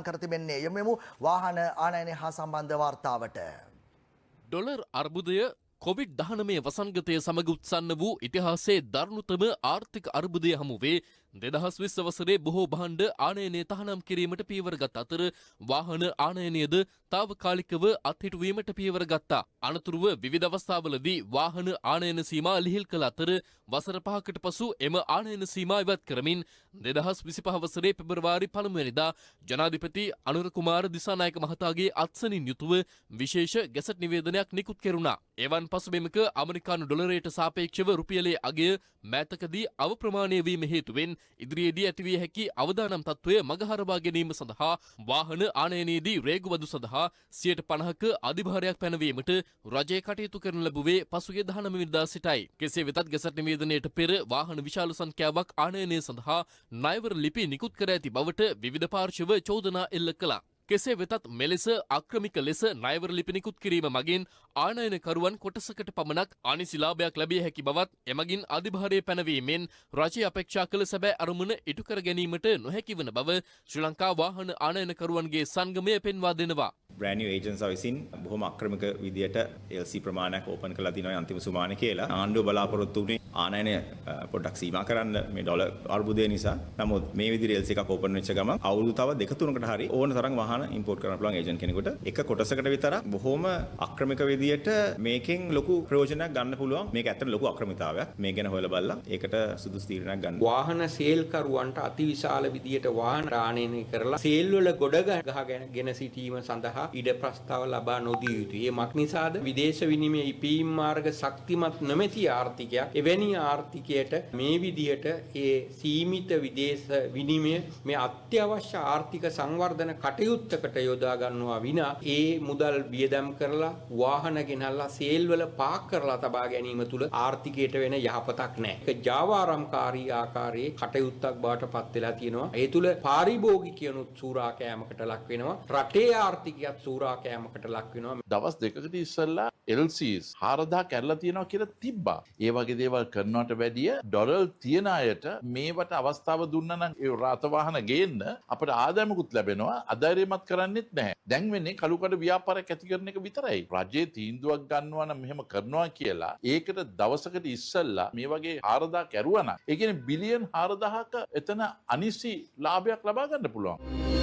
කර තිබෙන්නේ. යමෙමු වාහන ආනයනය හා සම්බන්ධ වාර්තාවට. ඩොලර් අර්බුදය කොවිඩ්-19 වසංගතය සමග උත්සන්න වූ ඉතිහාසයේ දරුණුතම ආර්ථික අර්බුදය හමුවේ 2020 වසරේ බොහෝ භාණ්ඩ ආනයනය තහනම් කිරීමට පියවර ගත් අතර වාහන ආනයනයද తాවකාලිකව අත්හිටුවීමට පියවර ගත්තා. අනතුරුව විවිධ අවස්ථාවලදී වාහන ආනයන සීමා ලිහිල් කළ අතර වසර 5කට පසු එම ආනයන සීමා ඉවත් කරමින් 2025 වසරේ පෙබරවාරි 1 වෙනිදා ජනාධිපති අනුර කුමාර දිසානායක මහතාගේ අත්සනින් යුතුව විශේෂ ගැසට් නිවේදනයක් නිකුත් කෙරුණා. එවන් පසුබිමක ඇමරිකානු ඩොලරයට සාපේක්ෂව රුපියලේ අගය මෑතකදී අවප්‍රමාණය වීම හේතුවෙන් ඉදිරියේදී ඇතිවිය හැකි අවදානම් තත්ත්වය මගහරවා ගැනීම සඳහා වාහන ආනයනයේදී රේගුවදු සඳහා 50%ක අධිභාරයක් පැනවීමට රජය කටයුතු කරන ලැබුවේ පසුගිය 19 වෙනිදා සිටයි. කෙසේ වෙතත් ගැසට් නිවේදනයට පෙර වාහන විශාල සංඛ්‍යාවක් ආනයනය සඳහා ණයවර ලිපි නිකුත් කර ඇති බවට විවිධ පාර්ශ්ව චෝදනා එල්ල කළා. කෙසේ වෙතත් මෙලෙස අක්‍රමික ලෙස ණයවර ලිපි නිකුත් කිරීම මගින් ආනයනකරුවන් කොටසකට පමණක් අනිසි ලාභයක් ලැබිය හැකි බවත් එමගින් අධිභාරය පැනවීමෙන් රජය අපේක්ෂා කළ සැබෑ අරමුණ ඉටු කර ගැනීමට නොහැකි වන බව ශ්‍රී ලංකා වාහන ආනයනකරුවන්ගේ සංගමය පෙන්වා දෙනවා. brand new agents විසින් බොහොම අක්‍රමික විදියට LC ප්‍රමාණයක් ඕපන් කරලා දිනවා අන්තිම සුමානේ කියලා. ආණ්ඩුව බලාපොරොත්තු වුණේ ආනයනය පොඩ්ඩක් සීමා කරන්න මේ ඩොලර් අර්බුදය නිසා. නමුත් මේ විදිහට LC එකක් ඕපන් වෙච්ච ගමන් අවුරුදු තව 2-3කට හරි ඕන තරම් වාහන ඉම්පෝට් කරන්න පුළුවන් ඒජන්ට් කෙනෙකුට. එක කොටසකට විතරක් බොහොම අක්‍රමික විදියට මේකෙන් ලොකු ප්‍රයෝජනයක් ගන්න පුළුවන්. මේක ඇත්තට ලොකු අක්‍රමිතාවයක්. මේ ගැන හොයලා බලලා ඒකට සුදුසු තීරණයක් ගන්න. වාහන සේල් කරුවන්ට අතිවිශාල විදියට වාහන ආනයනය කරලා සේල් වල ගොඩ ගහගෙන සිටීම සඳහා ඉඩ ප්‍රස්තාව ලබා නොදිය යුතුයි. ඒ මක් නිසාද විදේශ විනිමය ඉපීම් මාර්ග ශක්තිමත් නොමැති ආර්ථිකයක් එවැනි ආර්ථිකයට මේ විදියට ඒ සීමිත විදේශ විනිමය මේ අත්‍යවශ්‍ය ආර්ථික සංවර්ධන කටයුත්තකට යොදා ගන්නවා විනා ඒ මුදල් වියදම් කරලා වාහන ගෙනල්ලා සේල් වල පාක් කරලා තබා ගැනීම තුල ආර්ථිකයට වෙන යහපතක් නැහැ. ඒක ජාවාරම්කාරී ආකාරයේ කටයුත්තක් බවට පත් වෙලා තියෙනවා. ඒ තුල පාරිභෝගිකයනුත් සූරා කෑමකට ලක් වෙනවා. රටේ ආර්ථිකයත් සූරා කෑමකට ලක් වෙනවා. දවස් දෙකකට ඉස්සෙල්ලා LCs 4000 කැරලා තියෙනවා කියලා තිබ්බා. ඒ වගේ දේවල් කරනවට වැඩිය ඩොලර් තියන අයට මේවට අවස්ථාව දුන්නා නම් ඒ රාත වාහන ගේන්න අපිට ආදායමකුත් ලැබෙනවා. අධෛර්යමත් කරන්නෙත් නැහැ. දැන් වෙන්නේ කළුකඩ ව්‍යාපාරයක් ඇති කරන එක විතරයි. රජයේ තීන්දුවක් ගන්නවා නම් මෙහෙම කරනවා කියලා ඒකට දවසකට ඉස්සෙල්ලා මේ වගේ 4000 කැරුවා නම් ඒ කියන්නේ බිලියන් 4000ක එතන අනිසි ලාභයක් ලබා ගන්න පුළුවන්.